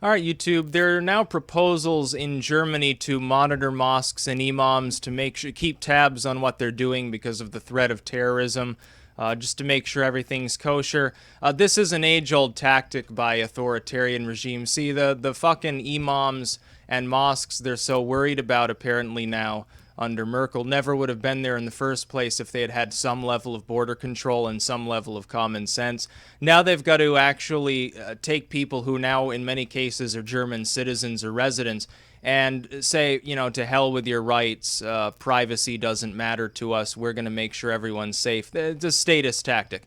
All right, YouTube. There are now proposals in Germany to monitor mosques and imams to make sure keep tabs on what they're doing because of the threat of terrorism, just to make sure everything's kosher. This is an age-old tactic by authoritarian regimes. See, the fucking imams and mosques they're so worried about apparently now under Merkel never would have been there in the first place if they had had some level of border control and some level of common sense. Now they've got to actually take people who now in many cases are German citizens or residents and say, to hell with your rights. Privacy doesn't matter to us. We're going to make sure everyone's safe. It's a status tactic.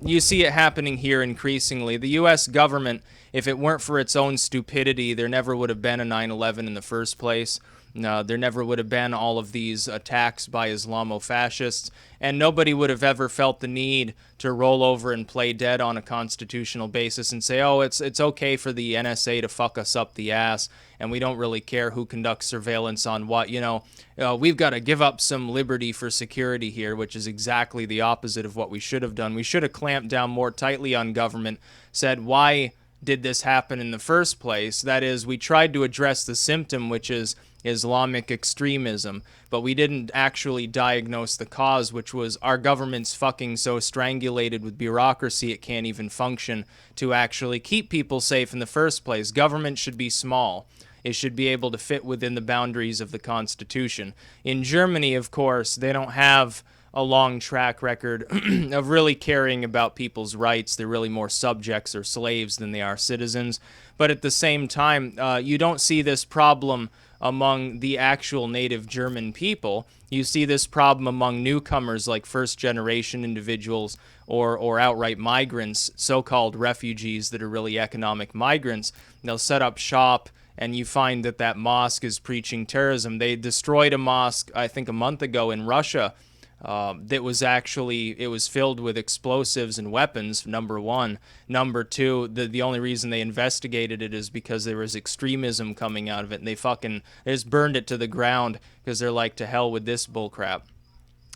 You see it happening here increasingly. The U.S. government, if it weren't for its own stupidity, there never would have been a 9/11 in the first place. No, there never would have been all of these attacks by Islamofascists, and nobody would have ever felt the need to roll over and play dead on a constitutional basis and say, oh, it's okay for the NSA to fuck us up the ass, and we don't really care who conducts surveillance on what. We've got to give up some liberty for security here, which is exactly the opposite of what we should have done. We should have clamped down more tightly on government, said, why did this happen in the first place? That is, we tried to address the symptom, which is Islamic extremism, but we didn't actually diagnose the cause, which was our government's fucking so strangulated with bureaucracy it can't even function to actually keep people safe in the first place. Government should be small. It should be able to fit within the boundaries of the Constitution. In Germany, of course, they don't have a long track record of really caring about people's rights. They're really more subjects or slaves than they are citizens. But at the same time, you don't see this problem among the actual native German people. You see this problem among newcomers like first-generation individuals or outright migrants, so-called refugees that are really economic migrants. They'll set up shop, and you find that mosque is preaching terrorism. They destroyed a mosque, I think, a month ago in Russia. It was filled with explosives and weapons, number one. Number two, the only reason they investigated it is because there was extremism coming out of it, and they just burned it to the ground because they're like, to hell with this bullcrap.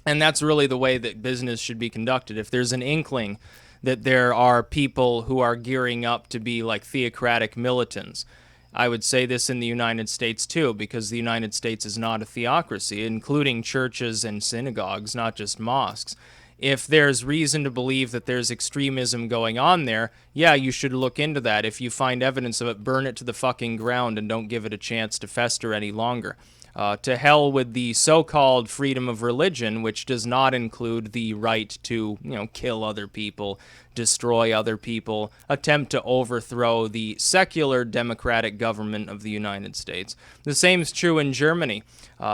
And that's really the way that business should be conducted. If there's an inkling that there are people who are gearing up to be like theocratic militants, I would say this in the United States too, because the United States is not a theocracy, including churches and synagogues, not just mosques. If there's reason to believe that there's extremism going on there, yeah, you should look into that. If you find evidence of it, burn it to the fucking ground and don't give it a chance to fester any longer. To hell with the so-called freedom of religion, which does not include the right to, kill other people, destroy other people, attempt to overthrow the secular democratic government of the United States. The same is true in Germany.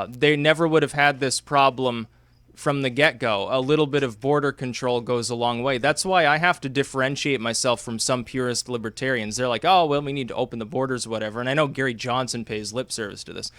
They never would have had this problem from the get-go. A little bit of border control goes a long way. That's why I have to differentiate myself from some purist libertarians. They're like, oh, well, we need to open the borders, whatever. And I know Gary Johnson pays lip service to this.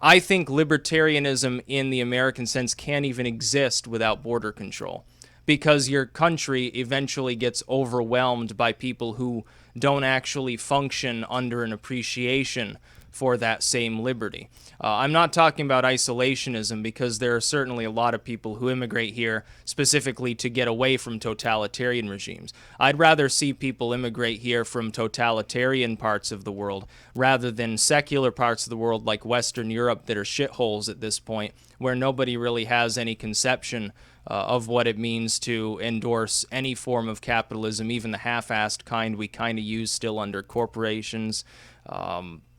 I think libertarianism in the American sense can't even exist without border control, because your country eventually gets overwhelmed by people who don't actually function under an appreciation for that same liberty. I'm not talking about isolationism, because there are certainly a lot of people who immigrate here specifically to get away from totalitarian regimes. I'd rather see people immigrate here from totalitarian parts of the world rather than secular parts of the world like Western Europe that are shitholes at this point, where nobody really has any conception of what it means to endorse any form of capitalism, even the half-assed kind we kind of use still under corporations.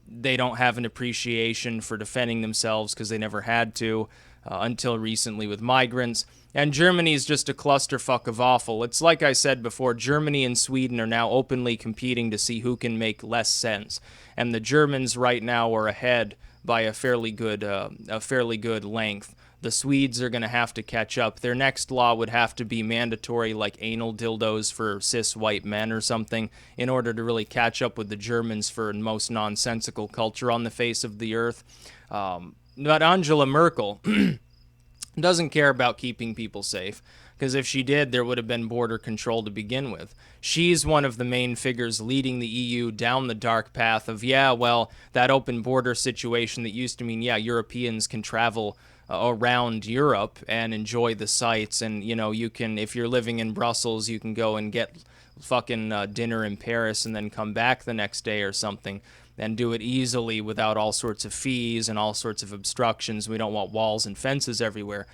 They don't have an appreciation for defending themselves because they never had to until recently with migrants. And Germany is just a clusterfuck of awful. It's like I said before, Germany and Sweden are now openly competing to see who can make less sense. And the Germans right now are ahead by a fairly good length. The Swedes are going to have to catch up. Their next law would have to be mandatory, like anal dildos for cis white men or something, in order to really catch up with the Germans for the most nonsensical culture on the face of the earth. But Angela Merkel doesn't care about keeping people safe, because if she did, there would have been border control to begin with. She's one of the main figures leading the EU down the dark path of, that open border situation that used to mean, Europeans can travel around Europe and enjoy the sights, and you can, if you're living in Brussels, you can go and get fucking dinner in Paris and then come back the next day or something, and do it easily without all sorts of fees and all sorts of obstructions. We don't want walls and fences everywhere.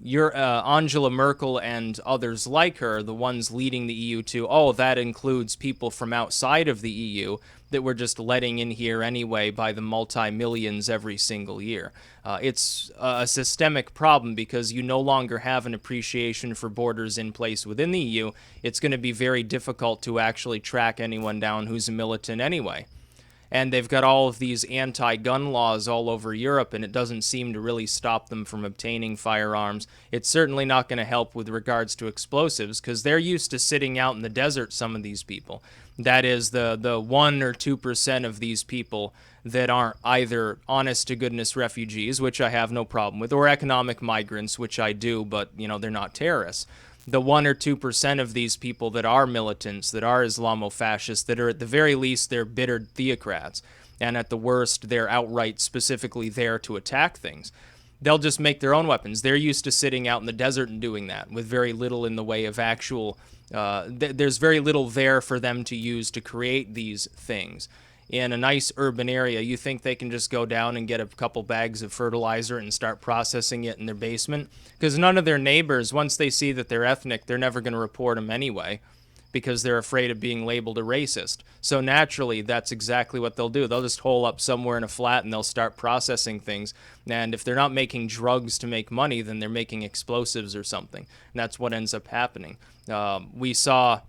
Angela Merkel and others like her, the ones leading the EU to, oh, that includes people from outside of the EU that we're just letting in here anyway by the multi-millions every single year. It's a systemic problem because you no longer have an appreciation for borders in place within the EU. It's going to be very difficult to actually track anyone down who's a militant anyway. And they've got all of these anti-gun laws all over Europe, and it doesn't seem to really stop them from obtaining firearms. It's certainly not going to help with regards to explosives, because they're used to sitting out in the desert, some of these people. That is the 1 or 2% of these people that aren't either honest-to-goodness refugees, which I have no problem with, or economic migrants, which I do, but, they're not terrorists. The 1 or 2% of these people that are militants, that are Islamofascists, that are at the very least, they're bitter theocrats, and at the worst, they're outright specifically there to attack things. They'll just make their own weapons. They're used to sitting out in the desert and doing that with very little in the way of actual... there's very little there for them to use to create these things. In a nice urban area, you think they can just go down and get a couple bags of fertilizer and start processing it in their basement? Because none of their neighbors, once they see that they're ethnic, they're never going to report them anyway, because they're afraid of being labeled a racist. So naturally, that's exactly what they'll do. They'll just hole up somewhere in a flat and they'll start processing things. And if they're not making drugs to make money, then they're making explosives or something. And that's what ends up happening. We saw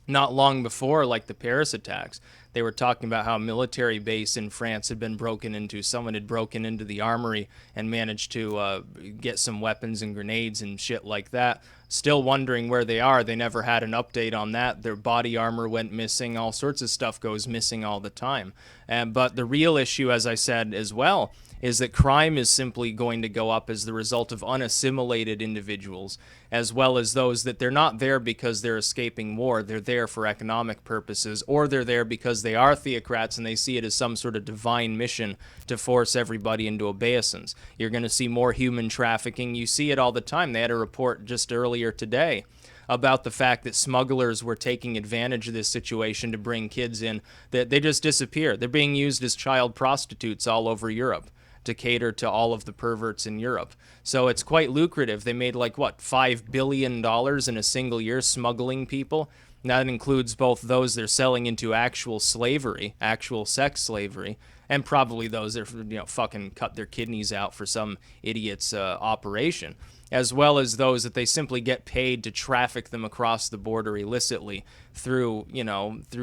not long before, like the Paris attacks, they were talking about how a military base in France had been broken into. Someone had broken into the armory and managed to get some weapons and grenades and shit like that. Still wondering where they are. They never had an update on that. Their body armor went missing. All sorts of stuff goes missing all the time. But the real issue, as I said as well, is that crime is simply going to go up as the result of unassimilated individuals, as well as those that they're not there because they're escaping war. They're there for economic purposes, or they're there because they are theocrats and they see it as some sort of divine mission to force everybody into obeisance. You're going to see more human trafficking. You see it all the time. They had a report just earlier today about the fact that smugglers were taking advantage of this situation to bring kids in, that they just disappear. They're being used as child prostitutes all over Europe to cater to all of the perverts in Europe. So it's quite lucrative. They made $5 billion in a single year smuggling people. And that includes both those they're selling into actual slavery, actual sex slavery, and probably those that fucking cut their kidneys out for some idiot's operation, as well as those that they simply get paid to traffic them across the border illicitly through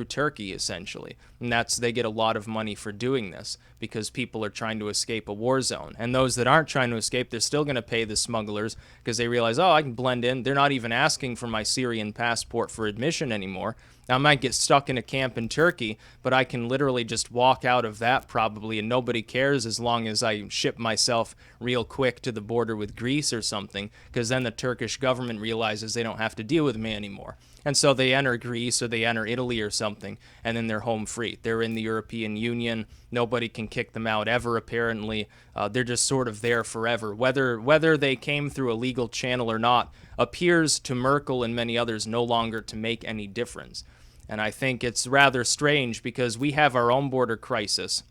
Turkey, essentially. And they get a lot of money for doing this because people are trying to escape a war zone. And those that aren't trying to escape, they're still going to pay the smugglers because they realize, I can blend in. They're not even asking for my Syrian passport for admission anymore. I might get stuck in a camp in Turkey, but I can literally just walk out of that probably, and nobody cares as long as I ship myself real quick to the border with Greece or something, because then the Turkish government realizes they don't have to deal with me anymore. And so they enter Greece or they enter Italy or something, and then they're home free. They're in the European Union. Nobody can kick them out ever, apparently. They're just sort of there forever. Whether they came through a legal channel or not appears to Merkel and many others no longer to make any difference. And I think it's rather strange because we have our own border crisis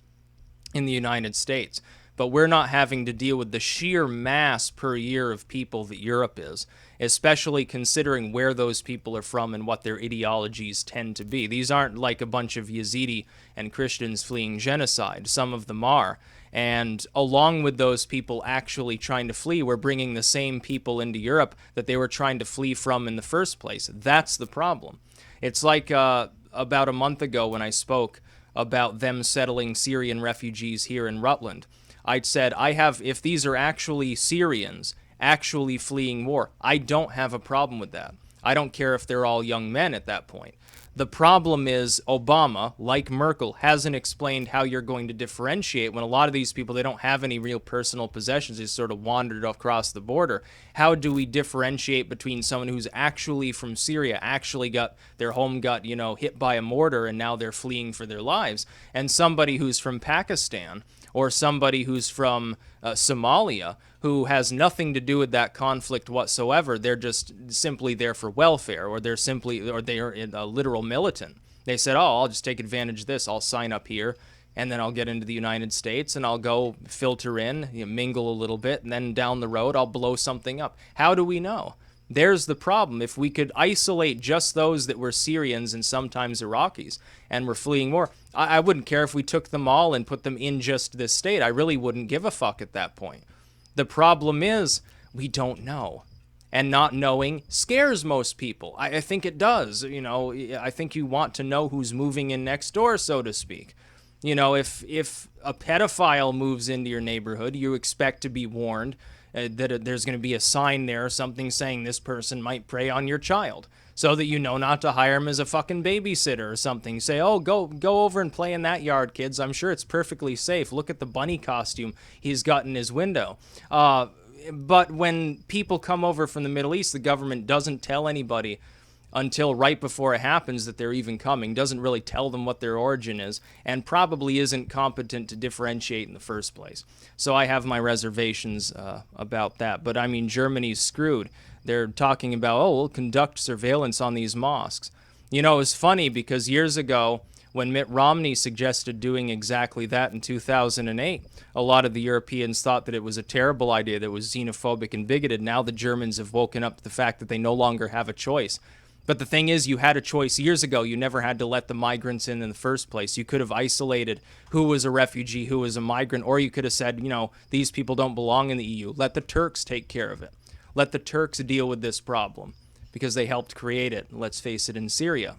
in the United States, but we're not having to deal with the sheer mass per year of people that Europe is, especially considering where those people are from and what their ideologies tend to be. These aren't like a bunch of Yazidi and Christians fleeing genocide. Some of them are. And along with those people actually trying to flee, we're bringing the same people into Europe that they were trying to flee from in the first place. That's the problem. It's like about a month ago when I spoke about them settling Syrian refugees here in Rutland. I'd said, if these are actually Syrians actually fleeing war, I don't have a problem with that. I don't care if they're all young men at that point. The problem is Obama, like Merkel, hasn't explained how you're going to differentiate when a lot of these people, they don't have any real personal possessions. They sort of wandered across the border. How do we differentiate between someone who's actually from Syria, actually got their home hit by a mortar and now they're fleeing for their lives, and somebody who's from Pakistan or somebody who's from Somalia, who has nothing to do with that conflict whatsoever. They're just simply there for welfare, or they're a literal militant. They said, oh, I'll just take advantage of this. I'll sign up here, and then I'll get into the United States, and I'll go filter in, mingle a little bit, and then down the road, I'll blow something up. How do we know? There's the problem. If we could isolate just those that were Syrians and sometimes Iraqis and were fleeing war, I wouldn't care if we took them all and put them in just this state. I really wouldn't give a fuck at that point. The problem is we don't know. And not knowing scares most people. I think it does. I think you want to know who's moving in next door, so to speak. If a pedophile moves into your neighborhood, you expect to be warned that there's going to be a sign there or something saying this person might prey on your child, so that you know not to hire him as a fucking babysitter or something. Say, oh, go over and play in that yard, kids. I'm sure it's perfectly safe. Look at the bunny costume he's got in his window. But when people come over from the Middle East, the government doesn't tell anybody until right before it happens that they're even coming, doesn't really tell them what their origin is, and probably isn't competent to differentiate in the first place. So I have my reservations about that. But I mean, Germany's screwed. They're talking about, oh, we'll conduct surveillance on these mosques. It's funny because years ago, when Mitt Romney suggested doing exactly that in 2008, a lot of the Europeans thought that it was a terrible idea, that it was xenophobic and bigoted. Now the Germans have woken up to the fact that they no longer have a choice. But the thing is, you had a choice years ago. You never had to let the migrants in the first place. You could have isolated who was a refugee, who was a migrant, or you could have said, these people don't belong in the EU. Let the Turks take care of it. Let the Turks deal with this problem because they helped create it. Let's face it, in Syria.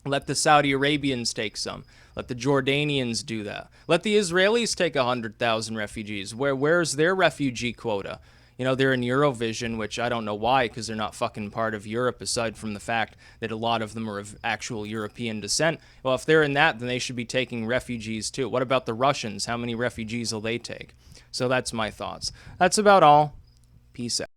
Let the Saudi Arabians take some. Let the Jordanians do that. Let the Israelis take 100,000 refugees. Where's their refugee quota? They're in Eurovision, which I don't know why, because they're not fucking part of Europe, aside from the fact that a lot of them are of actual European descent. Well, if they're in that, then they should be taking refugees too. What about the Russians? How many refugees will they take? So that's my thoughts. That's about all. Peace out.